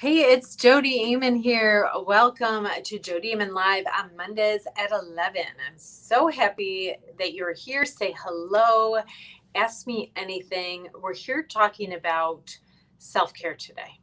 Hey, it's Jodi Eamon here. Welcome to Jodi Eamon Live on Mondays at 11. I'm so happy that you're here. Say hello. Ask me anything. We're here talking about self-care today.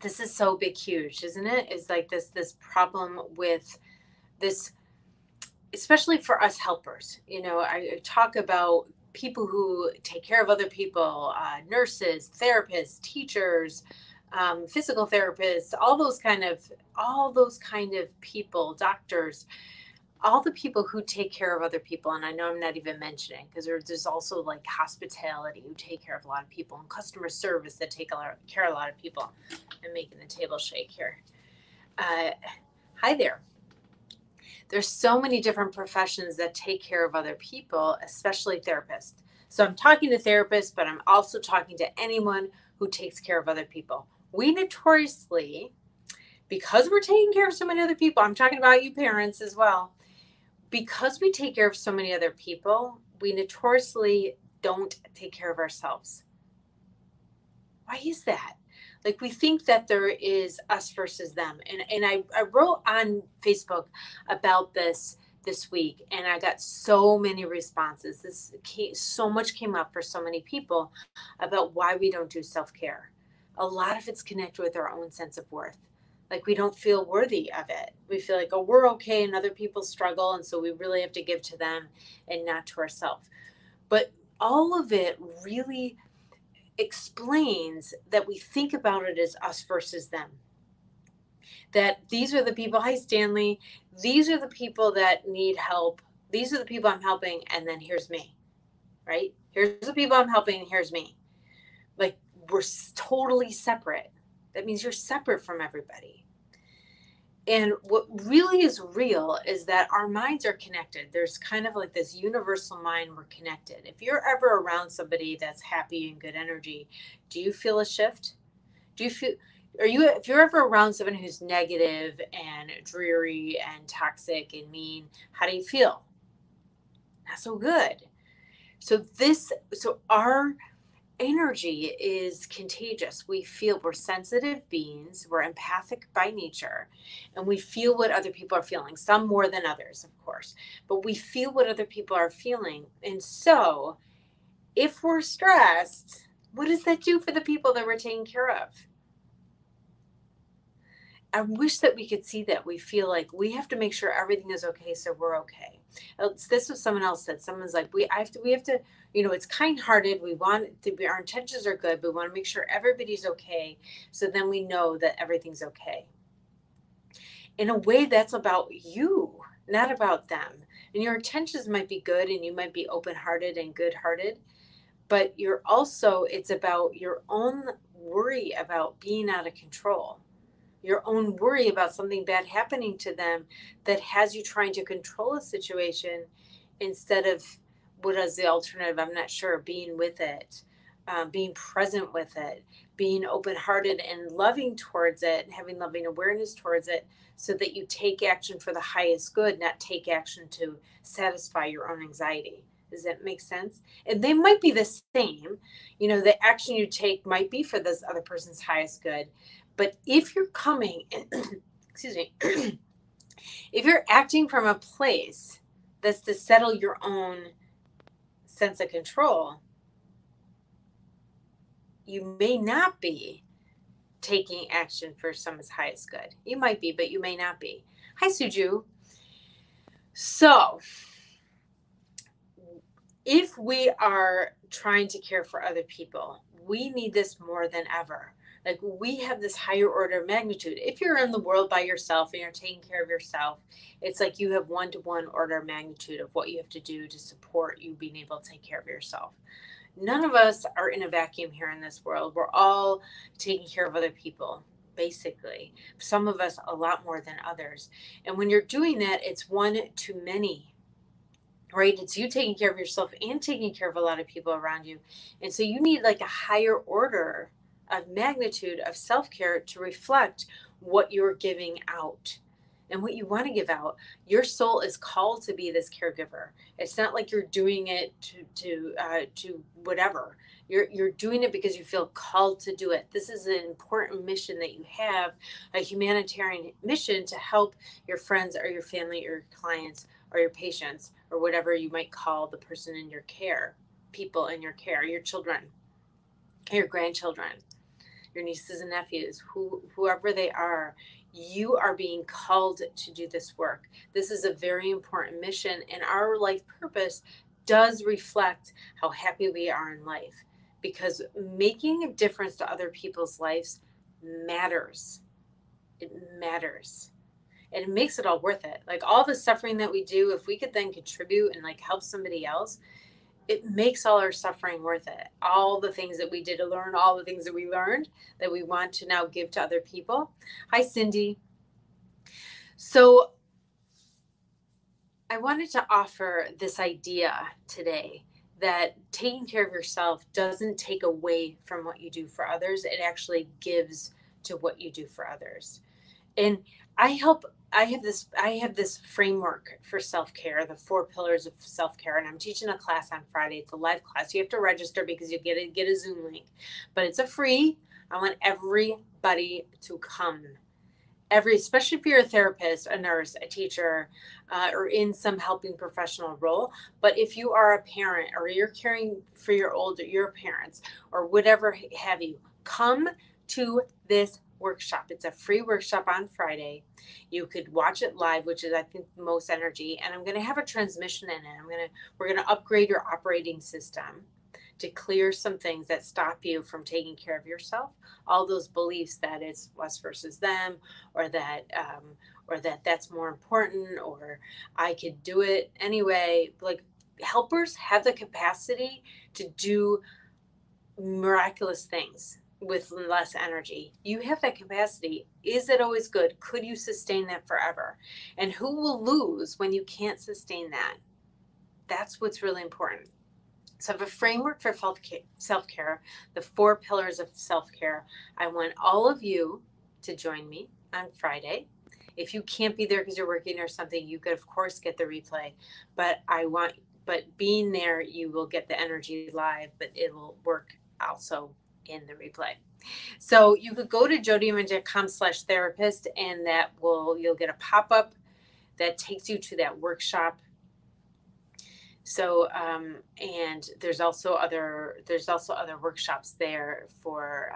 This is so big, huge, isn't it? It's like this problem with this, especially for us helpers. I talk about people who take care of other people, nurses, therapists, teachers, physical therapists, all those kind of people, doctors, all the people who take care of other people. And I know I'm not even mentioning because there's also like hospitality who take care of a lot of people, and customer service that take care of a lot of people. I'm making the table shake here. Hi there. There's so many different professions that take care of other people, especially therapists. So I'm talking to therapists, but I'm also talking to anyone who takes care of other people. We notoriously, because we're taking care of so many other people, I'm talking about you parents as well, because we take care of so many other people, we notoriously don't take care of ourselves. Why is that? Like, we think that there is us versus them. And I wrote on Facebook about this week, and I got so many responses. So much came up for so many people about why we don't do self-care. A lot of it's connected with our own sense of worth. Like, we don't feel worthy of it. We feel like, oh, we're okay and other people struggle, and so we really have to give to them and not to ourselves. But all of it really explains that we think about it as us versus them. That these are the people, hi Stanley, these are the people that need help. These are the people I'm helping, and then here's me, right? Here's the people I'm helping, and here's me. Like, we're totally separate. That means you're separate from everybody. And what really is real is that our minds are connected. There's kind of like this universal mind, we're connected. If you're ever around somebody that's happy and good energy, do you feel a shift? Do you feel, if you're ever around someone who's negative and dreary and toxic and mean, how do you feel? Not so good. So our energy is contagious. We're sensitive beings, we're empathic by nature, and we feel what other people are feeling, some more than others, of course, but we feel what other people are feeling. And so if we're stressed, what does that do for the people that we're taking care of? I wish that we could see that. We feel like we have to make sure everything is okay, so we're okay. This was someone else said. Someone's like, we have to. It's kind-hearted. We want to be, our intentions are good, but we want to make sure everybody's okay, so then we know that everything's okay. In a way, that's about you, not about them. And your intentions might be good, and you might be open-hearted and good-hearted, but it's about your own worry about being out of control, your own worry about something bad happening to them that has you trying to control a situation instead of what is the alternative? I'm not sure. Being with it, being present with it, being open hearted and loving towards it, having loving awareness towards it, so that you take action for the highest good, not take action to satisfy your own anxiety. Does that make sense? And they might be the same. The action you take might be for this other person's highest good. But if you're coming, excuse me, if you're acting from a place that's to settle your own sense of control, you may not be taking action for someone's highest good. You might be, but you may not be. Hi, Suju. So if we are trying to care for other people, we need this more than ever. Like, we have this higher order of magnitude. If you're in the world by yourself and you're taking care of yourself, it's like you have one-to-one order of magnitude of what you have to do to support you being able to take care of yourself. None of us are in a vacuum here in this world. We're all taking care of other people, basically. Some of us a lot more than others. And when you're doing that, it's one too many, right? It's you taking care of yourself and taking care of a lot of people around you. And so you need like a higher order of magnitude of self-care to reflect what you're giving out. and what you want to give out. Your soul is called to be this caregiver. It's not like you're doing it to whatever. You're doing it because you feel called to do it. This is an important mission that you have, a humanitarian mission to help your friends or your family or your clients or your patients or whatever you might call the person in your care, people in your care, your children, your grandchildren, your nieces and nephews, whoever they are. You are being called to do this work. This is a very important mission, and our life purpose does reflect how happy we are in life, because making a difference to other people's lives matters. It matters. And it makes it all worth it. Like all the suffering that we do, if we could then contribute and like help somebody else, it makes all our suffering worth it. All the things that we did to learn, all the things that we learned that we want to now give to other people. Hi, Cindy. So I wanted to offer this idea today that taking care of yourself doesn't take away from what you do for others. It actually gives to what you do for others. And I have this framework for self-care, the 4 pillars of self-care, and I'm teaching a class on Friday. It's a live class. You have to register because you get a Zoom link, but it's a free. I want everybody to come. Especially if you're a therapist, a nurse, a teacher, or in some helping professional role. But if you are a parent or you're caring for your parents or whatever have you, come to this workshop. It's a free workshop on Friday. You could watch it live, which is I think the most energy. And I'm going to have a transmission in it. We're going to upgrade your operating system to clear some things that stop you from taking care of yourself. All those beliefs that it's us versus them, or that that's more important, or I could do it anyway. Like, helpers have the capacity to do miraculous things with less energy. You have that capacity. Is it always good? Could you sustain that forever? And who will lose when you can't sustain that? That's what's really important. So I have a framework for self-care, the 4 pillars of self-care. I want all of you to join me on Friday. If you can't be there because you're working or something, you could of course get the replay. But being there, you will get the energy live, but it will work also in the replay. So you could go to jodimann.com/therapist, and you'll get a pop-up that takes you to that workshop. So, and there's also other workshops there for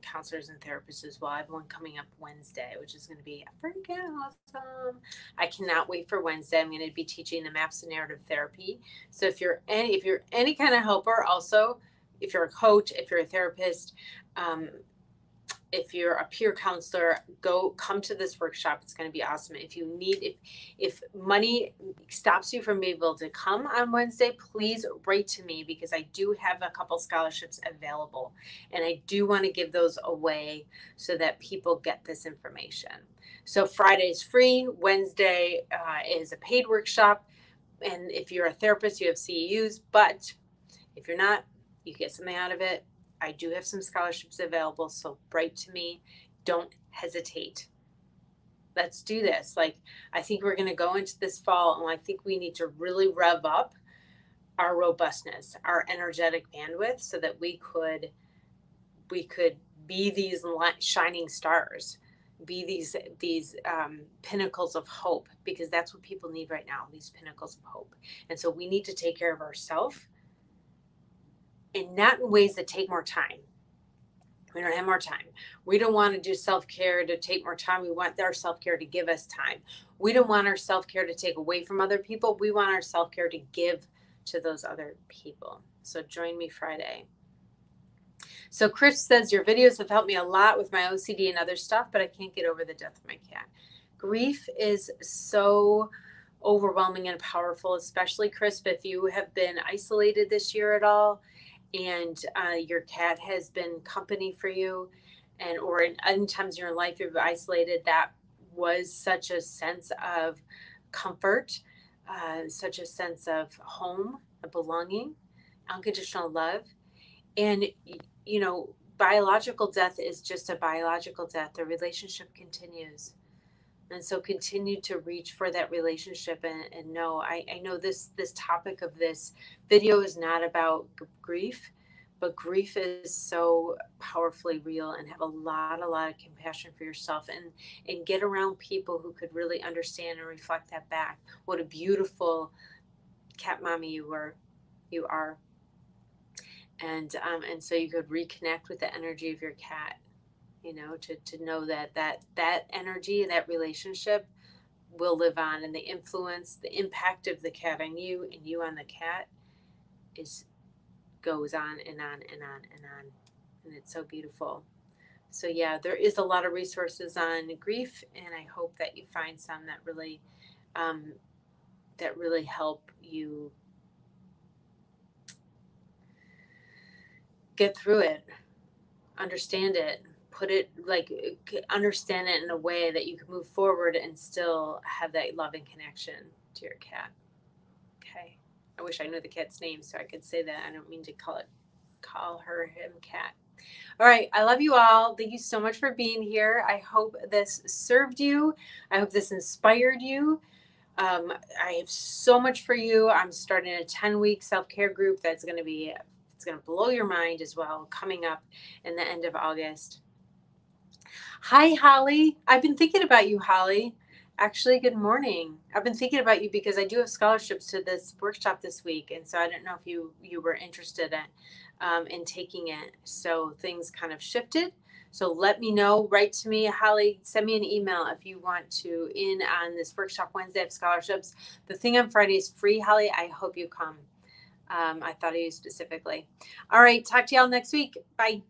counselors and therapists as well. I have one coming up Wednesday, which is going to be freaking awesome. I cannot wait for Wednesday. I'm going to be teaching the MAPS and narrative therapy. So if you're any kind of helper, also if you're a coach, if you're a therapist, if you're a peer counselor, come to this workshop. It's going to be awesome. If money stops you from being able to come on Wednesday, please write to me, because I do have a couple scholarships available, and I do want to give those away so that people get this information. So Friday is free. Wednesday is a paid workshop. And if you're a therapist, you have CEUs, but if you're not, you get something out of it. I do have some scholarships available, so write to me. Don't hesitate. Let's do this. Like, I think we're going to go into this fall, and I think we need to really rev up our robustness, our energetic bandwidth, so that we could be these shining stars, be these pinnacles of hope, because that's what people need right now, these pinnacles of hope. And so we need to take care of ourselves, and not in ways that take more time. We don't have more time. We don't want to do self-care to take more time. We want our self-care to give us time. We don't want our self-care to take away from other people. We want our self-care to give to those other people. So join me Friday. So Chris says, your videos have helped me a lot with my OCD and other stuff, but I can't get over the death of my cat. Grief is so overwhelming and powerful, especially, Chris, if you have been isolated this year at all, and your cat has been company for you, or in times in your life you've isolated. That was such a sense of comfort, such a sense of home, a belonging, unconditional love. And biological death is just a biological death. The relationship continues. And so continue to reach for that relationship and know, I know this topic of this video is not about grief, but grief is so powerfully real, and have a lot of compassion for yourself, and get around people who could really understand and reflect that back. What a beautiful cat mommy you are. And so you could reconnect with the energy of your cat, you know, to know that energy and that relationship will live on, and the influence, the impact of the cat on you and you on the cat is goes on and on and on and on. And it's so beautiful. So yeah, there is a lot of resources on grief, and I hope that you find some um, that really help you get through it, understand it, put it like understand it in a way that you can move forward and still have that loving connection to your cat. Okay. I wish I knew the cat's name so I could say that. I don't mean to call her him cat. All right. I love you all. Thank you so much for being here. I hope this served you. I hope this inspired you. I have so much for you. I'm starting a 10-week self-care group that's going to be, it's going to blow your mind as well, coming up in the end of August. Hi, Holly. I've been thinking about you, Holly. Actually, good morning. I've been thinking about you because I do have scholarships to this workshop this week, and so I don't know if you were interested in taking it. So things kind of shifted. So let me know. Write to me, Holly. Send me an email if you want to in on this workshop Wednesday of scholarships. The thing on Friday is free, Holly. I hope you come. I thought of you specifically. All right. Talk to y'all next week. Bye.